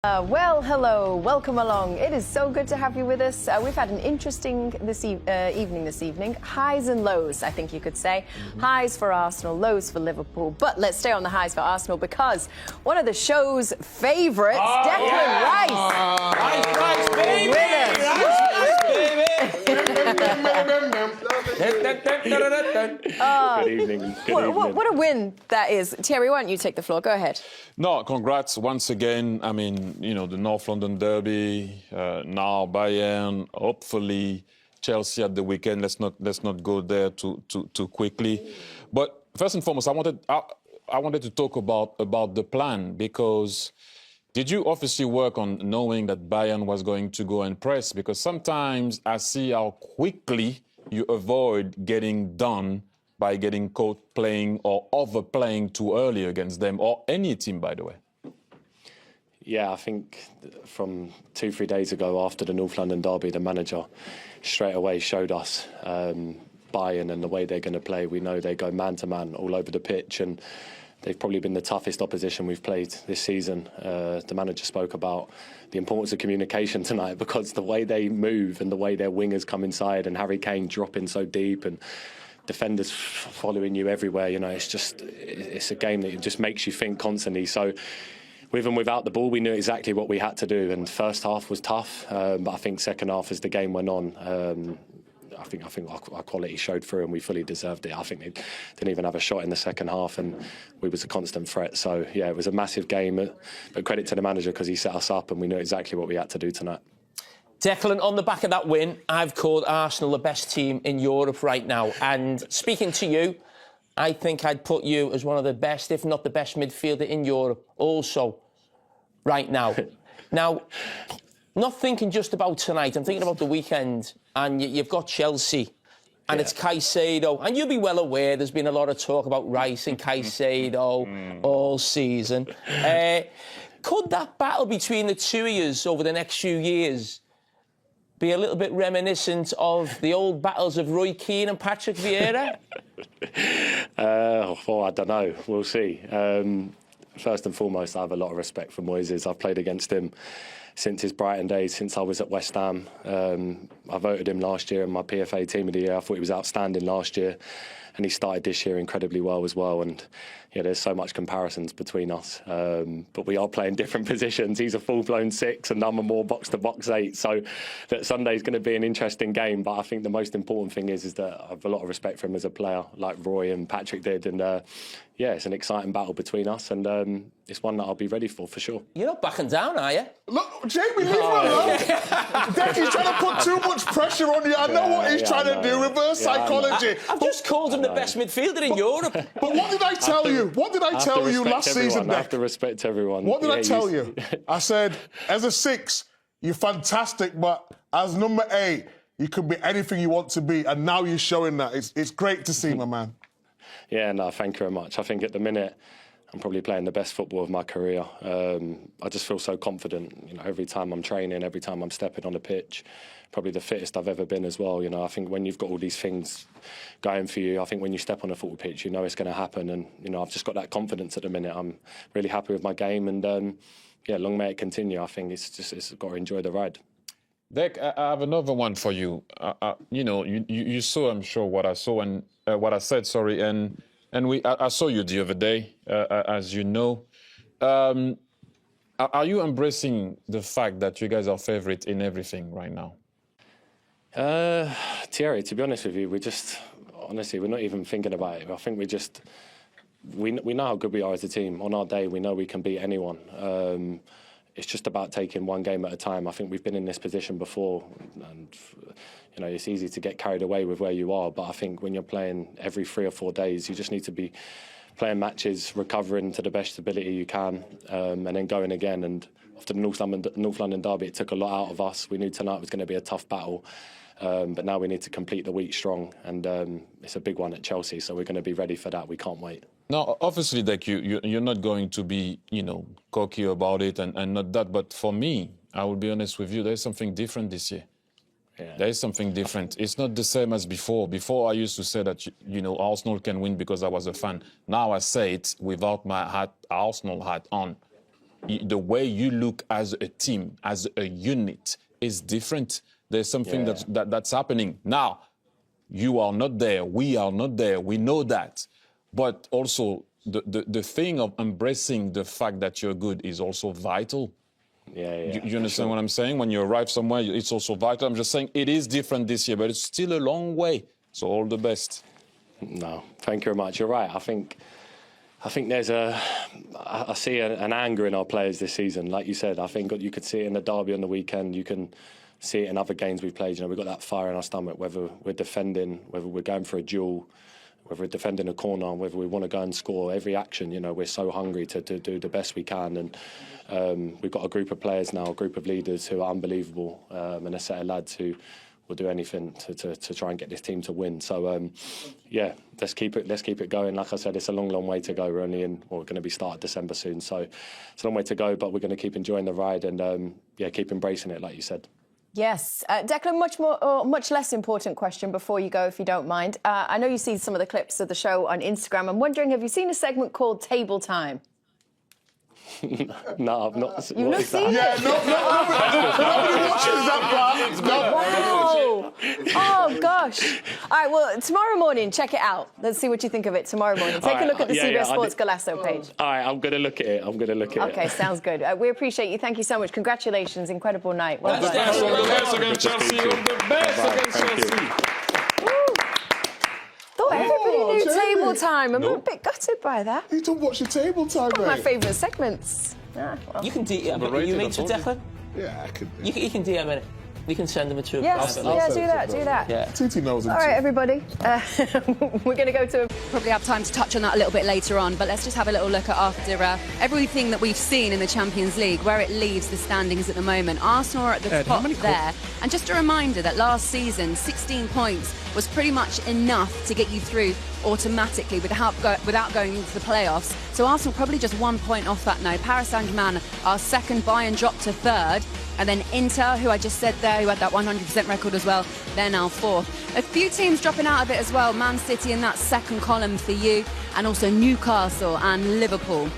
Well, hello, welcome along. It is so good to have you with us. We've had an interesting evening this evening. Highs and lows, I think you could say. Highs for Arsenal, lows for Liverpool. But let's stay on the highs for Arsenal because one of the show's favourites, Declan Rice. Rice, baby! Good evening. What a win that is. Thierry, why don't you take the floor? Go ahead. No, congrats once again. I mean, you know, the North London derby, now Bayern, hopefully Chelsea at the weekend. Let's not go there too quickly. But first and foremost, I wanted to talk about the plan, because did you obviously work on knowing that Bayern was going to go and press? Because sometimes I see how quickly you avoid getting done by getting caught playing or overplaying too early against them, or any team, by the way. Yeah, I think from 2-3 days ago after the North London derby, the manager straight away showed us Bayern and the way they're going to play. We know they go man-to-man all over the pitch, and they've probably been the toughest opposition we've played this season. The manager spoke about the importance of communication tonight, because the way they move and the way their wingers come inside and Harry Kane dropping so deep and defenders following you everywhere, you know, it's a game that just makes you think constantly. So with and without the ball, we knew exactly what we had to do. And first half was tough, but I think second half, as the game went on, I think our quality showed through and we fully deserved it. I think they didn't even have a shot in the second half and we was a constant threat. So, yeah, it was a massive game. But credit to the manager, because he set us up and we knew exactly what we had to do tonight. Declan, on the back of that win, I've called Arsenal the best team in Europe right now. And speaking to you, I think I'd put you as one of the best, if not the best midfielder in Europe also right now. Now, not thinking just about tonight, I'm thinking about the weekend. And you've got Chelsea, and it's Caicedo. And you'll be well aware there's been a lot of talk about Rice and Caicedo all season. Could that battle between the two of you over the next few years be a little bit reminiscent of the old battles of Roy Keane and Patrick Vieira? Well, I don't know. We'll see. First and foremost, I have a lot of respect for Moises. I've played against him since his Brighton days, since I was at West Ham. I voted him last year in my PFA Team of the Year. I thought he was outstanding last year, and he started this year incredibly well as well. And yeah, there's so much comparisons between us, but we are playing different positions. He's a full-blown 6 and I'm a more box-to-box 8. So that Sunday's going to be an interesting game. But I think the most important thing is that I have a lot of respect for him as a player, like Roy and Patrick did. And yeah, it's an exciting battle between us, and it's one that I'll be ready for sure. You're not backing down, are you? Look, Jamie, leave him alone. He's trying to put too much pressure on you. I know what he's trying to do, reverse psychology. I've just called him the best midfielder in Europe. But what did I tell you? What did I tell you last season, I have to respect everyone. What did I tell you? I said, as a 6, you're fantastic, but as number 8, you could be anything you want to be, and now you're showing that. It's great to see, my man. Yeah, no, thank you very much. I think at the minute, I'm probably playing the best football of my career. I just feel so confident, you know, every time I'm training, every time I'm stepping on the pitch. Probably the fittest I've ever been as well. You know, I think when you've got all these things going for you, I think when you step on a football pitch, you know it's going to happen. And, you know, I've just got that confidence at the minute. I'm really happy with my game. And, yeah, long may it continue. I think it's got to enjoy the ride. Dec, I have another one for you. You know, you saw, I'm sure, what I saw and what I said, sorry. And I saw you the other day, as you know. Are you embracing the fact that you guys are favourite in everything right now? Thierry, to be honest with you, honestly, we're not even thinking about it. I think we know how good we are as a team. On our day, we know we can beat anyone. It's just about taking one game at a time. I think we've been in this position before, and you know it's easy to get carried away with where you are. But I think when you're playing every 3 or 4 days, you just need to be playing matches, recovering to the best ability you can, and then going again. And after the North London derby, it took a lot out of us. We knew tonight was going to be a tough battle. But now we need to complete the week strong, and it's a big one at Chelsea, so we're going to be ready for that. We can't wait. Now, obviously, like you're not going to be, you know, cocky about it and not that. But for me, I will be honest with you, there's something different this year. Yeah. There is something different. It's not the same as before. Before, I used to say that, you know, Arsenal can win because I was a fan. Now I say it without my Arsenal hat on. the way you look as a team, as a unit, is different. There's something that's happening. Now, you are not there. We are not there. We know that. But also, the thing of embracing the fact that you're good is also vital. You understand what I'm saying? When you arrive somewhere, it's also vital. I'm just saying it is different this year, but it's still a long way. So all the best. No, thank you very much. You're right. I think there's I see an anger in our players this season. Like you said, I think you could see it in the derby on the weekend. You can see it in other games we've played. You know, we've got that fire in our stomach, whether we're defending, whether we're going for a duel, whether we're defending a corner, whether we want to go and score. Every action, you know, we're so hungry to do the best we can. And we've got a group of players now, a group of leaders who are unbelievable, and a set of lads who will do anything to try and get this team to win. So, yeah, let's keep it going. Like I said, it's a long way to go. We're only we're going to be starting December soon. So it's a long way to go, but we're going to keep enjoying the ride and, keep embracing it, like you said. Yes. Declan, much less important question before you go, if you don't mind. I know you see some of the clips of the show on Instagram. I'm wondering, have you seen a segment called Table Time? No, I've not. You've not seen it? Yeah, nobody watches that part. No. Wow. Oh, gosh. All right, well, tomorrow morning, check it out. Let's see what you think of it tomorrow morning. Take a look at the CBS Sports Golasso page. All right, I'm going to look at it. Okay, sounds good. We appreciate you. Thank you so much. Congratulations. Incredible night. Well done. All the best against Chelsea. All the best against Chelsea. Thought everybody knew Table Time. I'm a bit gutted by that. You don't watch the Table Time, mate. My favourite segments. Well. You can DM. Are you mates with Declan? Yeah, I could. You can DM it. We can send them a true. Yes, do that. Yeah. Titi knows him. All right, everybody. We're going to go to... Probably have time to touch on that a little bit later on, but let's just have a little look at after everything that we've seen in the Champions League, where it leaves the standings at the moment. Arsenal are at the top there. And just a reminder that last season, 16 points was pretty much enough to get you through automatically without going into the playoffs. So Arsenal probably just 1 point off that now. Paris Saint-Germain are second, Bayern dropped to third. And then Inter, who I just said there, who had that 100% record as well, they're now fourth. A few teams dropping out a bit as well. Man City in that second column for you, and also Newcastle and Liverpool.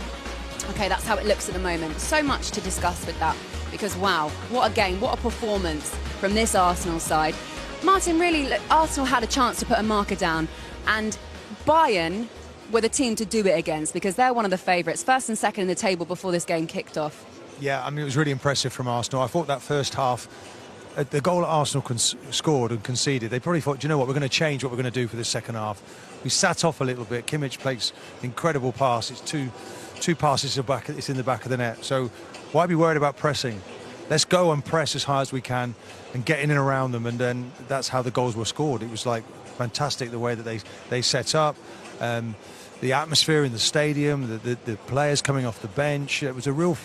Okay, that's how it looks at the moment. So much to discuss with that, because wow, what a game, what a performance from this Arsenal side. Martin, really, look, Arsenal had a chance to put a marker down, and Bayern were the team to do it against, because they're one of the favourites, first and second in the table before this game kicked off. Yeah, I mean, it was really impressive from Arsenal. I thought that first half, the goal that Arsenal scored and conceded, they probably thought, do you know what, we're going to change what we're going to do for the second half. We sat off a little bit. Kimmich plays incredible pass. It's two passes back. It's in the back of the net. So why be worried about pressing? Let's go and press as high as we can and get in and around them. And then that's how the goals were scored. It was like fantastic the way that they set up. The atmosphere in the stadium, the players coming off the bench. It was a real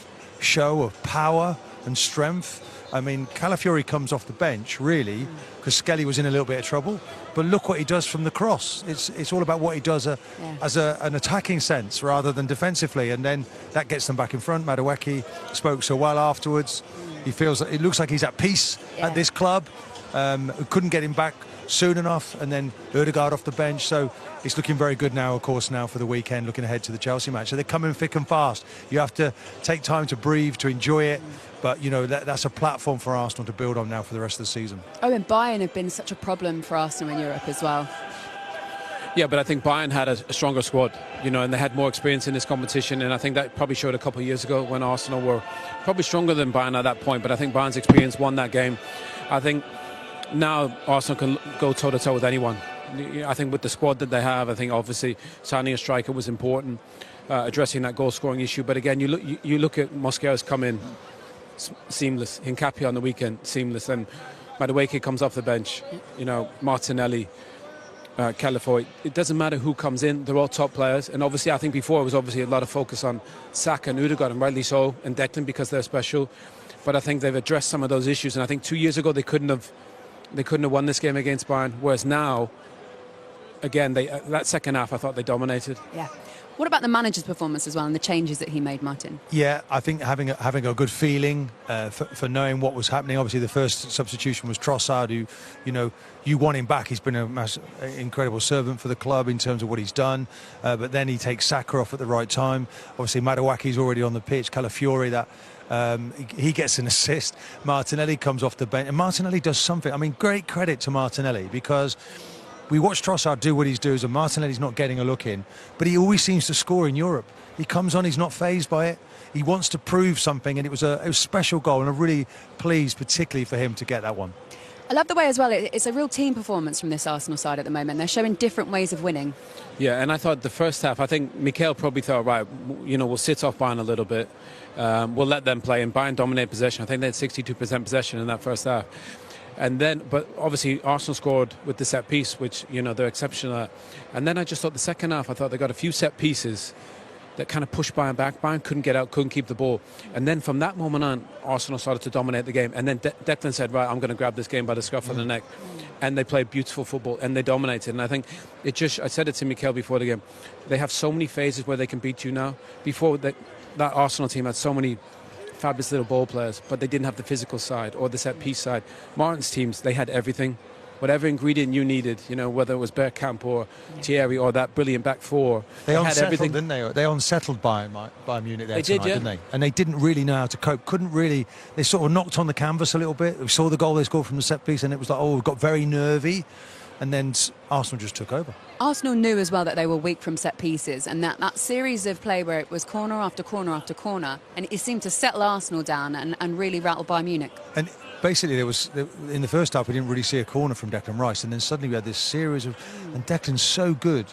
show of power and strength. I mean, Calafiori comes off the bench, really, because Skelly was in a little bit of trouble. But look what he does from the cross. It's all about what he does as an attacking sense rather than defensively. And then that gets them back in front. Madueke spoke so well afterwards. He feels that it looks like he's at peace at this club. Couldn't get him back soon enough, and then Ødegaard off the bench. So it's looking very good now, of course, now for the weekend, looking ahead to the Chelsea match. So they're coming thick and fast. You have to take time to breathe, to enjoy it. But, you know, that's a platform for Arsenal to build on now for the rest of the season. Oh, and Bayern have been such a problem for Arsenal in Europe as well. Yeah, but I think Bayern had a stronger squad, you know, and they had more experience in this competition. And I think that probably showed a couple of years ago when Arsenal were probably stronger than Bayern at that point. But I think Bayern's experience won that game. I think now Arsenal can go toe-to-toe with anyone. I think with the squad that they have, I think obviously signing a striker was important, addressing that goal-scoring issue. But again, you look at Mosquera's come in, seamless. Hincapié on the weekend, seamless. And Madueke comes off the bench. You know, Martinelli, Calafiori. It doesn't matter who comes in; they're all top players. And obviously, I think before it was obviously a lot of focus on Saka and Ødegaard, and rightly so, and Declan because they're special. But I think they've addressed some of those issues. And I think 2 years ago they couldn't have won this game against Bayern. Whereas now, again, that second half I thought they dominated. Yeah. What about the manager's performance as well and the changes that he made, Martin? Yeah, I think having a good feeling for knowing what was happening. Obviously, the first substitution was Trossard, who, you want him back. He's been an incredible servant for the club in terms of what he's done. But then he takes Saka off at the right time. Obviously, Madawaki's already on the pitch. Calafiori, he gets an assist. Martinelli comes off the bench, and Martinelli does something. I mean, great credit to Martinelli, because we watched Trossard do what he's doing, and Martinelli's not getting a look in, but he always seems to score in Europe. He comes on, he's not fazed by it. He wants to prove something, and it was a special goal, and I'm really pleased, particularly for him, to get that one. I love the way as well, it's a real team performance from this Arsenal side at the moment. They're showing different ways of winning. Yeah, and I thought the first half, I think Mikel probably thought, right, we'll sit off Bayern a little bit. We'll let them play, and Bayern dominate possession. I think they had 62% possession in that first half. And then, but obviously Arsenal scored with the set piece, which, they're exceptional at. And then I just thought the second half, I thought they got a few set pieces that kind of pushed Bayern back. Bayern couldn't get out, couldn't keep the ball. And then from that moment on, Arsenal started to dominate the game. And then Declan said, right, I'm going to grab this game by the scruff of the neck. And they played beautiful football, and they dominated. And I think I said it to Mikel before the game, they have so many phases where they can beat you now. Before that Arsenal team had so many fabulous little ball players, but they didn't have the physical side or the set piece side. Martin's teams, they had everything. Whatever ingredient you needed, whether it was Bergkamp or Thierry or that brilliant back four. They had unsettled, everything. didn't they? They unsettled Bayern Munich there They tonight, did, yeah. didn't they? And they didn't really know how to cope. They sort of knocked on the canvas a little bit. We saw the goal they scored from the set piece, and it was like, it got very nervy. And then Arsenal just took over. Arsenal knew as well that they were weak from set pieces, and that series of play where it was corner after corner after corner, and it seemed to settle Arsenal down and really rattle Bayern Munich. And basically, in the first half, we didn't really see a corner from Declan Rice, and then suddenly we had this series of, and Declan's so good.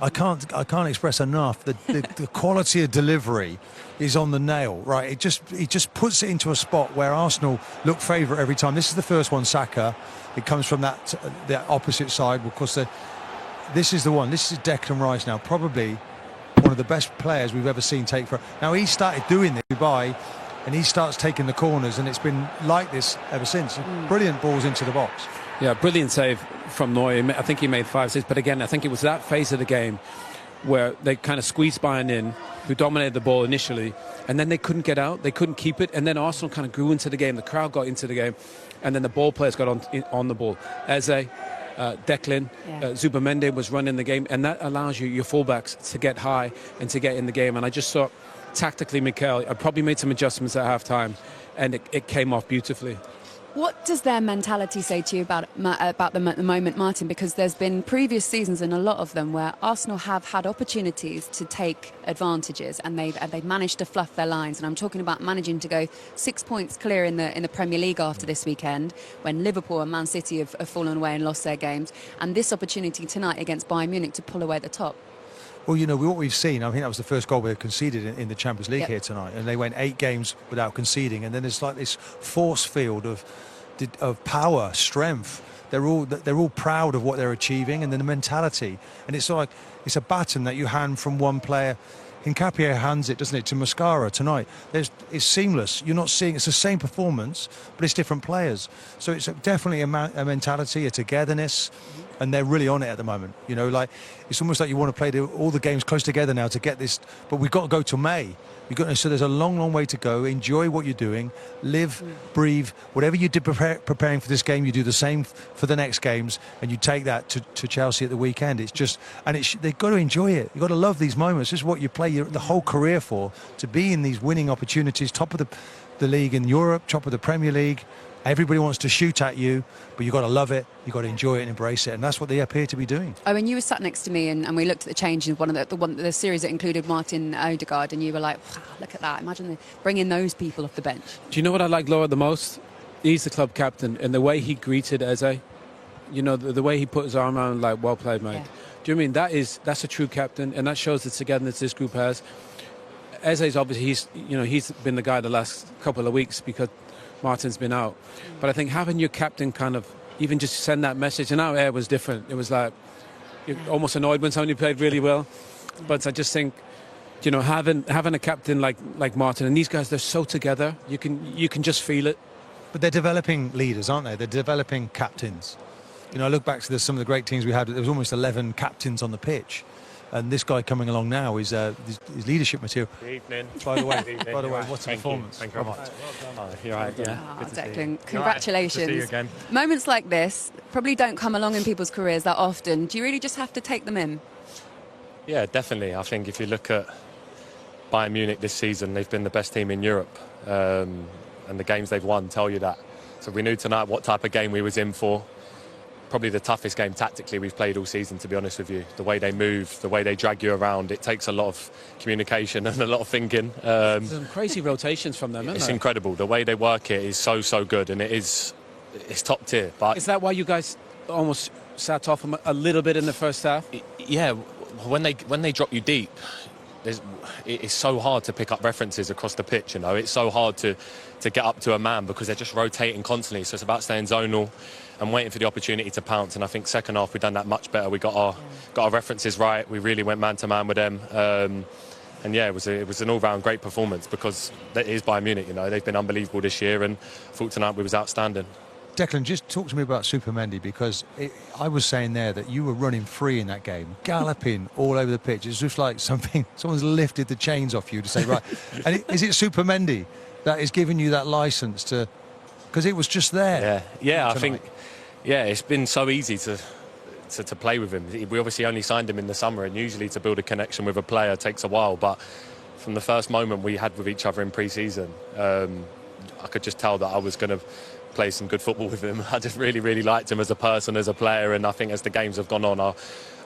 I can't express enough the quality of delivery is on the nail, right? He just puts it into a spot where Arsenal look favourite every time. This is the first one, Saka. It comes from the opposite side. Of course, this is the one. This is Declan Rice now, probably one of the best players we've ever seen take for. Now he started doing this in Dubai, and he starts taking the corners, and it's been like this ever since. Brilliant balls into the box. Yeah, brilliant save from Neuer. I think he made 5 saves, but again, I think it was that phase of the game where they kind of squeezed Bayern in, who dominated the ball initially, and then they couldn't get out, they couldn't keep it, and then Arsenal kind of grew into the game, the crowd got into the game, and then the ball players got on the ball. Eze, Declan, Zubimendi was running the game, and that allows your fullbacks to get high and to get in the game. And I just thought, tactically, Mikel, I probably made some adjustments at half-time, and it came off beautifully. What does their mentality say to you about them at the moment, Martin? Because there's been previous seasons, and a lot of them, where Arsenal have had opportunities to take advantages, and they've managed to fluff their lines. And I'm talking about managing to go 6 points clear in the Premier League after this weekend, when Liverpool and Man City have fallen away and lost their games, and this opportunity tonight against Bayern Munich to pull away at the top. Well, what we've seen, I think that was the first goal they conceded in the Champions League here tonight, and they went 8 games without conceding, and then it's like this force field of power, strength. They're all proud of what they're achieving, and then the mentality, and it's like it's a baton that you hand from one player. Hincapié hands it, doesn't it, to Mascara tonight. It's seamless. You're not seeing it's the same performance, but it's different players. So it's definitely a mentality, a togetherness, and they're really on it at the moment. It's almost like you want to play all the games close together now to get this. But we've got to go to May. So there's a long, long way to go. Enjoy what you're doing. Live, breathe. Whatever you did preparing for this game, you do the same for the next games, and you take that to Chelsea at the weekend. They've got to enjoy it. You've got to love these moments. This is what you play the whole career for, to be in these winning opportunities, top of the league in Europe, top of the Premier League. Everybody wants to shoot at you, but you've got to love it, you've got to enjoy it and embrace it, and that's what they appear to be doing. Oh, and you were sat next to me, and we looked at the changes, the series that included Martin Odegaard, and you were like, wow, look at that, imagine bringing those people off the bench. Do you know what I like Laura the most? He's the club captain, and the way he greeted Eze, the way he put his arm around, like, well played, mate. Do you know what I mean? That's a true captain, and that shows the togetherness this group has. Eze's obviously, he's been the guy the last couple of weeks because Martin's been out. But I think having your captain kind of even just send that message, and our air was different. It was like you're almost annoyed when somebody played really well. But I just think, having a captain like Martin, and these guys, they're so together. You can just feel it. But they're developing leaders, aren't they? They're developing captains. I look back to some of the great teams we had. There was almost 11 captains on the pitch. And this guy coming along now is his leadership material. Good evening. By the way, Evening. what's the Thank performance? Thank you very much. You're right, yeah. Good to see you. Declan, congratulations. Good to see you again. Moments like this probably don't come along in people's careers that often. Do you really just have to take them in? Yeah, definitely. I think if you look at Bayern Munich this season, they've been the best team in Europe, and the games they've won tell you that. So we knew tonight what type of game we was in for. Probably the toughest game tactically we've played all season, to be honest with you. The way they move, the way they drag you around, it takes a lot of communication and a lot of thinking. Some crazy rotations from them, isn't It's it? incredible. The way they work it is so good, and it's top tier. But Is that why you guys almost sat off them a little bit in the first half? yeah, when they drop you deep, it's so hard to pick up references across the pitch. You know, it's so hard to get up to a man because they're just rotating constantly. So it's about staying zonal and waiting for the opportunity to pounce. And I think second half we've done that much better. We got our references right. We really went man to man with them. And yeah, it was an all-round great performance because it is Bayern Munich. You know, they've been unbelievable this year, and I thought tonight we was outstanding. Declan, just talk to me about Supermendy, because I was saying there that you were running free in that game, galloping all over the pitch. It's just like someone's lifted the chains off you to say, right. And is it Supermendy that is giving you that license to? Because it was just there. Yeah. I tonight. think, it's been so easy to play with him. We obviously only signed him in the summer, and usually to build a connection with a player takes a while. But from the first moment we had with each other in pre-season, I could just tell that I was going to play some good football with him. I just really liked him as a person, as a player, and I think as the games have gone on, our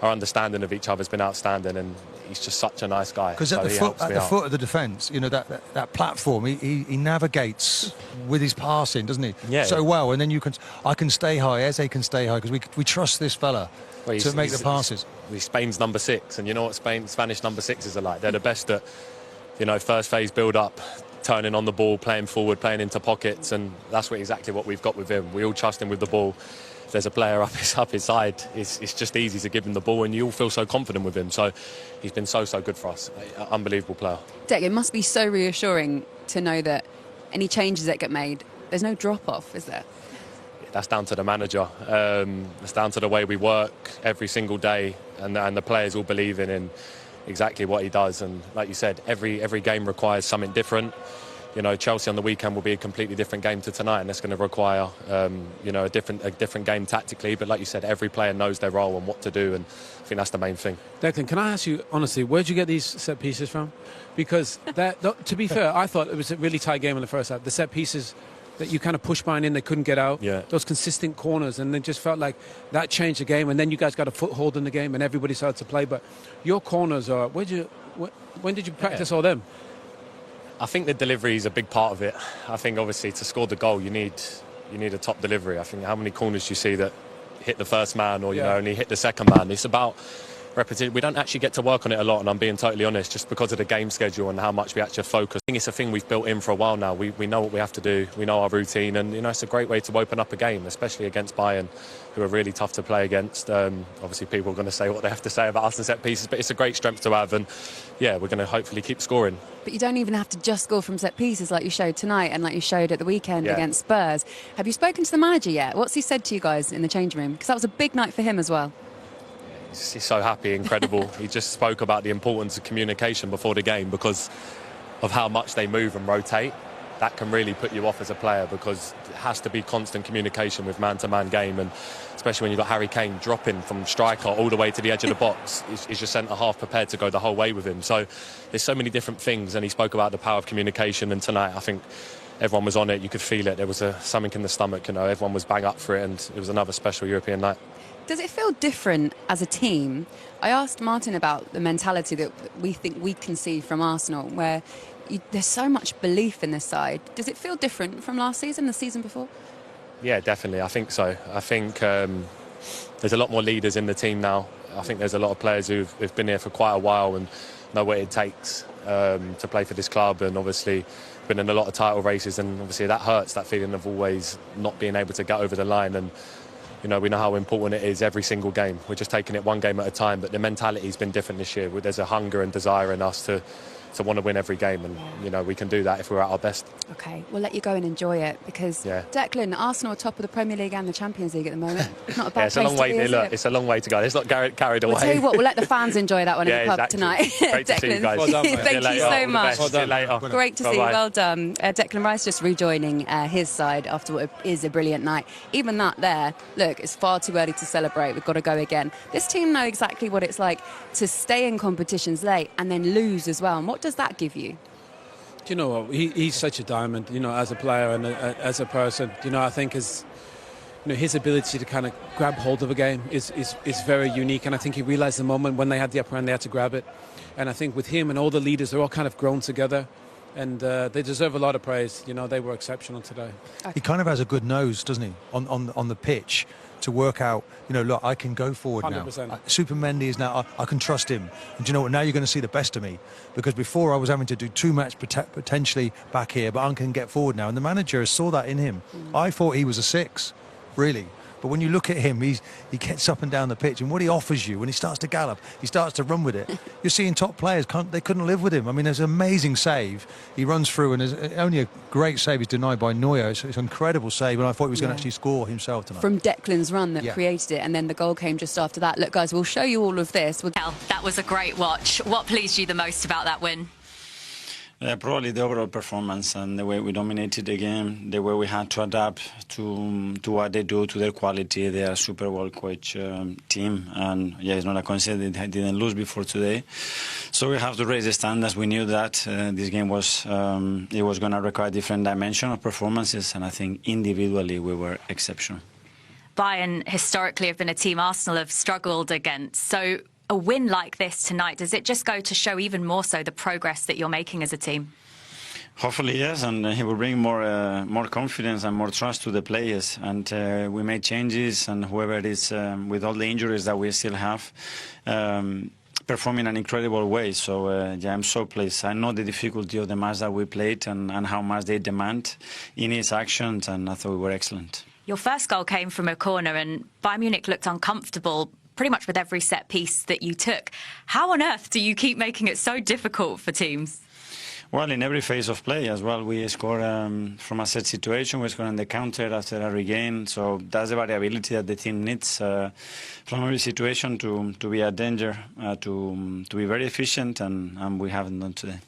understanding of each other has been outstanding, and he's just such a nice guy. Because at the foot of the defence, you know, that platform, he navigates with his passing, doesn't he? Yeah. So well, and then I can stay high, Eze can stay high, because we trust this fella to make the passes. He's Spain's number 6, and you know what Spanish number 6s are like. They're the best at, first phase build up, turning on the ball, playing forward, playing into pockets, and that's exactly what we've got with him. We all trust him with the ball. If there's a player up his side, it's just easy to give him the ball, and you all feel so confident with him. So he's been so good for us. Unbelievable player. Dick, it must be so reassuring to know that any changes that get made, there's no drop-off, is there? That's down to the manager. It's down to the way we work every single day, and the players all believing in exactly what he does. And like you said, every game requires something different. Chelsea on the weekend will be a completely different game to tonight, and that's going to require a different game tactically. But like you said, every player knows their role and what to do, and I think that's the main thing. Declan, can I ask you honestly, where'd you get these set pieces from? Because to be fair, I thought it was a really tight game in the first half. The set pieces that you kind of pushed Bayern in, they couldn't get out. Yeah. Those consistent corners, and it just felt like that changed the game. And then you guys got a foothold in the game, and everybody started to play. But your corners are when did you practice all them? I think the delivery is a big part of it. I think obviously to score the goal you need a top delivery. I think how many corners do you see that hit the first man or only hit the second man? It's about repetition. We don't actually get to work on it a lot, and I'm being totally honest, just because of the game schedule and how much we actually focus. I think it's a thing we've built in for a while now. We know what we have to do. We know our routine, and it's a great way to open up a game, especially against Bayern, who are really tough to play against. Obviously people are going to say what they have to say about us and set pieces, but it's a great strength to have, and we're going to hopefully keep scoring. But you don't even have to just score from set pieces like you showed tonight and like you showed at the weekend against Spurs. Have you spoken to the manager yet? What's he said to you guys in the changing room? Because that was a big night for him as well. He's so happy, incredible. He just spoke about the importance of communication before the game because of how much they move and rotate. That can really put you off as a player because it has to be constant communication with man-to-man game, and especially when you've got Harry Kane dropping from striker all the way to the edge of the box. Is your centre-half prepared to go the whole way with him? So there's so many different things, and he spoke about the power of communication, and tonight I think everyone was on it. You could feel it. There was something in the stomach, everyone was bang up for it, and it was another special European night. Does it feel different as a team? I asked Martin about the mentality that we think we can see from Arsenal, where there's so much belief in this side. Does it feel different from last season, the season before? Yeah, definitely. I think so. I think there's a lot more leaders in the team now. I think there's a lot of players who've been here for quite a while and know what it takes to play for this club, and obviously been in a lot of title races, and obviously that hurts, that feeling of always not being able to get over the line. And we know how important it is every single game. We're just taking it one game at a time, but the mentality's been different this year. There's a hunger and desire in us to want to win every game, and you know we can do that if we're at our best. Okay, we'll let you go and enjoy it because Declan, Arsenal are top of the Premier League and the Champions League at the moment. Not a bad it's a long way. Look, it's a long way to go. Let's not carried away. We'll tell you what, we'll let the fans enjoy that one in the pub tonight. Great to see you guys. Well done, thank you so much. See you later. Great to see you. Well done. Declan Rice just rejoining his side after what is a brilliant night. Even that there, look, it's far too early to celebrate. We've got to go again. This team know exactly what it's like to stay in competitions late and then lose as well. And what does that give you? Do you know what? He's such a diamond, you know, as a player and as a person. You know, I think his ability to kind of grab hold of a game is very unique. And I think he realised the moment when they had the upper hand, they had to grab it. And I think with him and all the leaders, they're all kind of grown together. And they deserve a lot of praise. You know, they were exceptional today. He kind of has a good nose, doesn't he, on the pitch to work out, you know, look, I can go forward 100%. now. Super Mendy is now, I can trust him. And do you know what, now you're going to see the best of me. Because before I was having to do too much potentially back here, but I can get forward now. And the manager saw that in him. I thought he was a 6, really. But when you look at him, he gets up and down the pitch, and what he offers you when he starts to gallop, he starts to run with it. You're seeing top players, they couldn't live with him. I mean, there's an amazing save. He runs through, and there's only a great save is denied by Neuer. It's an incredible save, and I thought he was going to actually score himself tonight. From Declan's run that created it, and then the goal came just after that. Look, guys, we'll show you all of this. That was a great watch. What pleased you the most about that win? Probably the overall performance and the way we dominated the game, the way we had to adapt to what they do, to their quality. They are a super well-coached team, and it's not a coincidence they didn't lose before today. So we have to raise the standards. We knew that this game was going to require a different dimension of performances, and I think individually we were exceptional. Bayern historically have been a team Arsenal have struggled against. So a win like this tonight, does it just go to show even more so the progress that you're making as a team? Hopefully, yes, and he will bring more confidence and more trust to the players. And we made changes, and whoever it is, with all the injuries that we still have, perform in an incredible way. So, I'm so pleased. I know the difficulty of the match that we played and how much they demand in his actions, and I thought we were excellent. Your first goal came from a corner, and Bayern Munich looked uncomfortable pretty much with every set piece that you took. How on earth do you keep making it so difficult for teams? Well, in every phase of play as well, we score from a set situation, we score on the counter after a regain. So that's the variability that the team needs from every situation to be a danger, to be very efficient, and we haven't done today.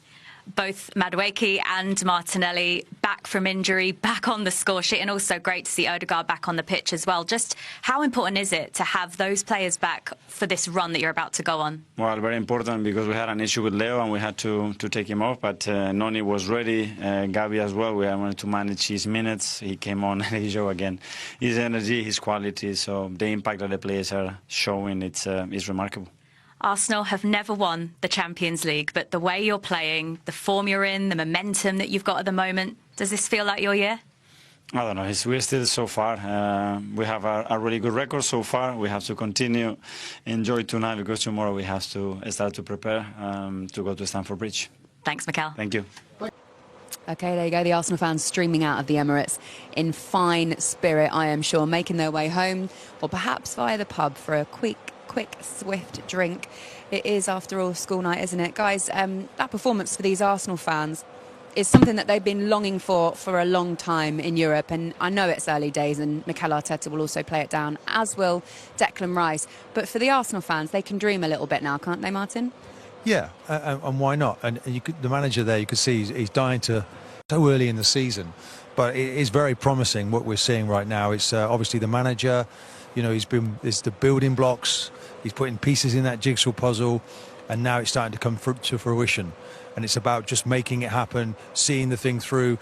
Both Madueke and Martinelli back from injury, back on the score sheet, and also great to see Odegaard back on the pitch as well. Just how important is it to have those players back for this run that you're about to go on? Well, very important, because we had an issue with Leo and we had to take him off, but Noni was ready, Gavi as well. We wanted to manage his minutes. He came on and he showed again his energy, his quality, so the impact that the players are showing, it's remarkable. Arsenal have never won the Champions League, but the way you're playing, the form you're in, the momentum that you've got at the moment, does this feel like your year? I don't know. We're still so far. We have a really good record so far. We have to continue, enjoy tonight, because tomorrow we have to start to prepare to go to Stamford Bridge. Thanks, Mikel. Thank you. OK, there you go. The Arsenal fans streaming out of the Emirates in fine spirit, I am sure, making their way home, or perhaps via the pub for a quick, swift drink. It is, after all, school night, isn't it? Guys, that performance for these Arsenal fans is something that they've been longing for a long time in Europe. And I know it's early days, and Mikel Arteta will also play it down, as will Declan Rice. But for the Arsenal fans, they can dream a little bit now, can't they, Martin? Yeah, and why not? And the manager there, you could see he's dying to so early in the season. But it is very promising what we're seeing right now. It's obviously the manager, you know, it's the building blocks. He's putting pieces in that jigsaw puzzle, and now it's starting to come to fruition. And it's about just making it happen, seeing the thing through.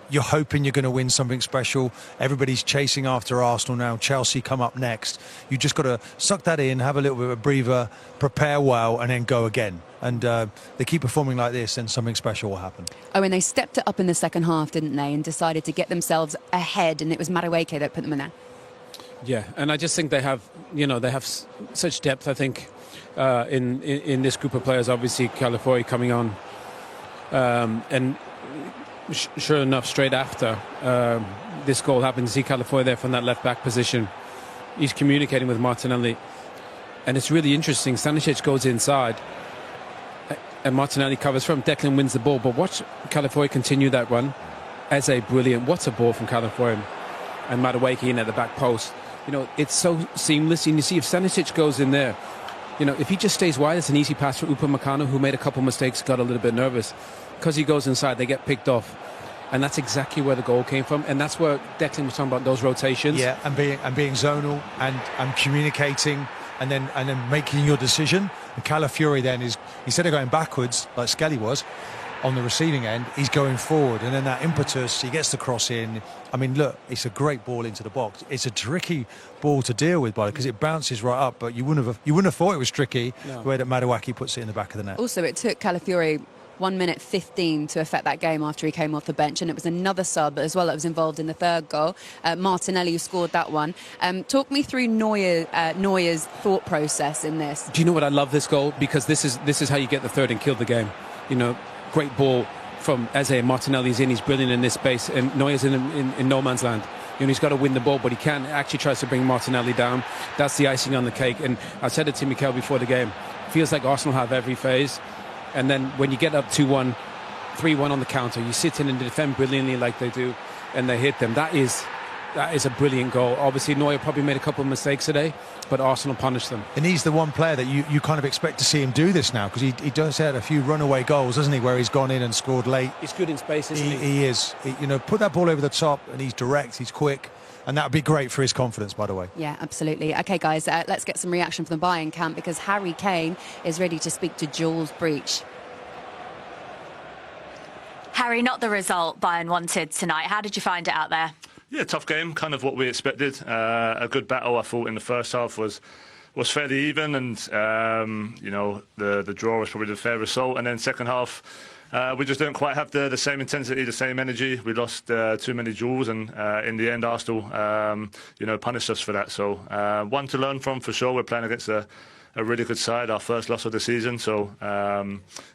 You're hoping you're going to win something special. Everybody's chasing after Arsenal now. Chelsea come up next. You just got to suck that in, have a little bit of a breather, prepare well, and then go again. And they keep performing like this, and something special will happen. Oh, and they stepped it up in the second half, didn't they? And decided to get themselves ahead, and it was Madueke that put them in there. Yeah, and I just think they have, such depth, I think, in this group of players. Obviously, Calafiori coming on, and sure enough, straight after this goal happened, to see Calafiori there from that left-back position. He's communicating with Martinelli, and it's really interesting. Stanisic goes inside. and Martinelli covers from. Declan wins the ball, but watch Calafiori continue that run. Eze, brilliant. What's a ball from Calafiori? And Madueke in at the back post. You know, it's so seamless. And you see if Stanisic goes in there, you know, if he just stays wide, it's an easy pass for Upamecano, who made a couple of mistakes, got a little bit nervous. Because he goes inside, they get picked off. And that's exactly where the goal came from. And that's where Declan was talking about those rotations. Yeah, and being zonal and communicating and then making your decision. And Calafiori then is, instead of going backwards like Skelly was on the receiving end, he's going forward, and then that impetus, he gets the cross in. I mean, look, it's a great ball into the box. It's a tricky ball to deal with, because it bounces right up, but you wouldn't have thought it was tricky, the way that Madueke puts it in the back of the net. Also, it took Calafiori 1 minute 15 to affect that game after he came off the bench, and it was another sub as well that was involved in the third goal. Martinelli, who scored that one. Talk me through Neuer's thought process in this. Do you know what? I love this goal, because this is how you get the third and kill the game. You know, great ball from Eze, and Martinelli's in. He's brilliant in this space, and Neuer's in no man's land. You know, he's got to win the ball, but he can't. Actually tries to bring Martinelli down. That's the icing on the cake. And I said it to Mikel before the game. Feels like Arsenal have every phase. And then when you get up 2-1, 3-1 on the counter, you sit in and defend brilliantly like they do, and they hit them. That is a brilliant goal. Obviously, Neuer probably made a couple of mistakes today, but Arsenal punished them. And he's the one player that you kind of expect to see him do this now, because he does have a few runaway goals, doesn't he, where he's gone in and scored late. He's good in space, isn't he? He is. You know, put that ball over the top, and he's direct, he's quick. And that would be great for his confidence, by the way. Yeah, absolutely. OK, guys, let's get some reaction from the Bayern camp, because Harry Kane is ready to speak to Jules Breach. Harry, not the result Bayern wanted tonight. How did you find it out there? Yeah, tough game, kind of what we expected. A good battle, I thought, in the first half was fairly even, and you know, the draw was probably the fair result. And then second half, we just didn't quite have the same intensity, the same energy. We lost too many duels, and in the end, Arsenal, you know, punished us for that. So one to learn from for sure. We're playing against a really good side, our first loss of the season. So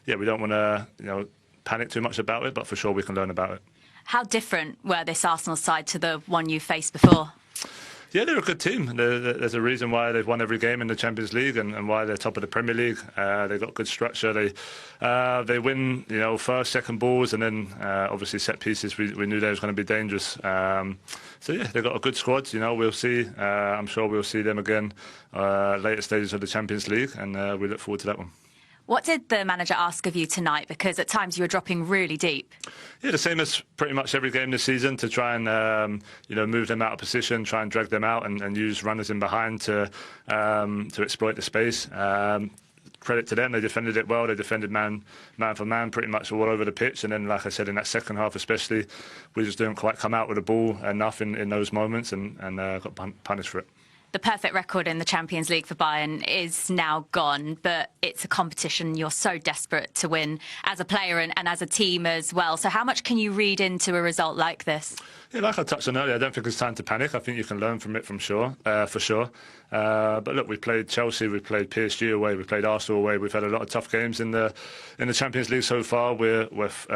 yeah, we don't want to, you know, panic too much about it, but for sure we can learn about it. How different were this Arsenal side to the one you faced before? Yeah, they're a good team. There's a reason why they've won every game in the Champions League, and why they're top of the Premier League. They've got good structure. They win, you know, first, second balls, and then obviously set pieces. We knew they was going to be dangerous. So yeah, they've got a good squad. You know, we'll see. I'm sure we'll see them again later stages of the Champions League, and we look forward to that one. What did the manager ask of you tonight? Because at times you were dropping really deep. Yeah, the same as pretty much every game this season, to try and you know, move them out of position, try and drag them out, and use runners in behind to exploit the space. Credit to them, they defended it well. They defended man for man pretty much all over the pitch. And then, like I said, in that second half especially, we just didn't quite come out with the ball enough in those moments, and got punished for it. The perfect record in the Champions League for Bayern is now gone, but it's a competition you're so desperate to win as a player and as a team as well. So how much can you read into a result like this? Yeah, like I touched on earlier, I don't think it's time to panic. I think you can learn from it for sure. But look, we played Chelsea, we played PSG away, we played Arsenal away. We've had a lot of tough games in the Champions League so far. We've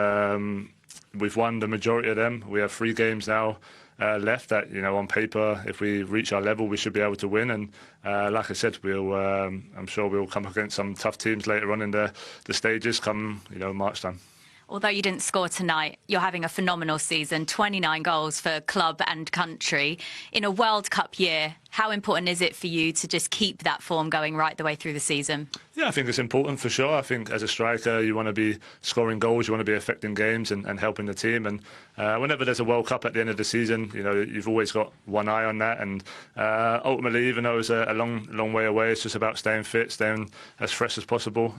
won the majority of them. We have 3 games now left that, you know, on paper, if we reach our level, we should be able to win. And like I said, I'm sure we'll come against some tough teams later on in the stages come, you know, March time. Although you didn't score tonight, you're having a phenomenal season, 29 goals for club and country. In a World Cup year, how important is it for you to just keep that form going right the way through the season? Yeah, I think it's important for sure. I think as a striker, you want to be scoring goals, you want to be affecting games and helping the team. And whenever there's a World Cup at the end of the season, you know, you've always got one eye on that. And ultimately, even though it's a long way away, it's just about staying fit, staying as fresh as possible.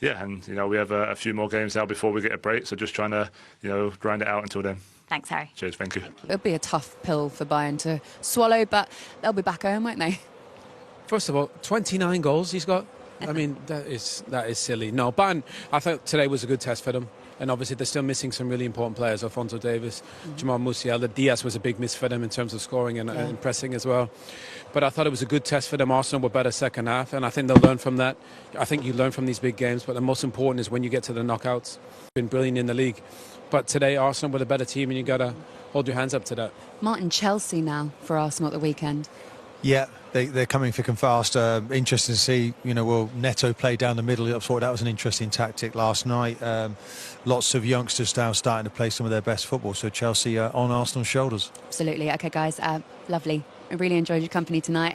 Yeah, and, you know, we have a few more games now before we get a break. So just trying to, you know, grind it out until then. Thanks, Harry. Cheers, thank you. It'll be a tough pill for Bayern to swallow, but they'll be back home, won't they? First of all, 29 goals he's got. I mean, that is silly. No, Bayern, I thought today was a good test for them. And obviously they're still missing some really important players. Alphonso Davies, Jamal Musiala. Diaz was a big miss for them in terms of scoring and pressing as well. But I thought it was a good test for them. Arsenal were better second half, and I think they'll learn from that. I think you learn from these big games, but the most important is when you get to the knockouts. Been brilliant in the league. But today, Arsenal were the better team, and you got to hold your hands up to that. Martin, Chelsea now for Arsenal at the weekend. Yeah, they're coming thick and fast. Interesting to see, will Neto play down the middle? I thought that was an interesting tactic last night. Lots of youngsters now starting to play some of their best football. So Chelsea on Arsenal's shoulders. Absolutely. OK, guys, lovely. I really enjoyed your company tonight.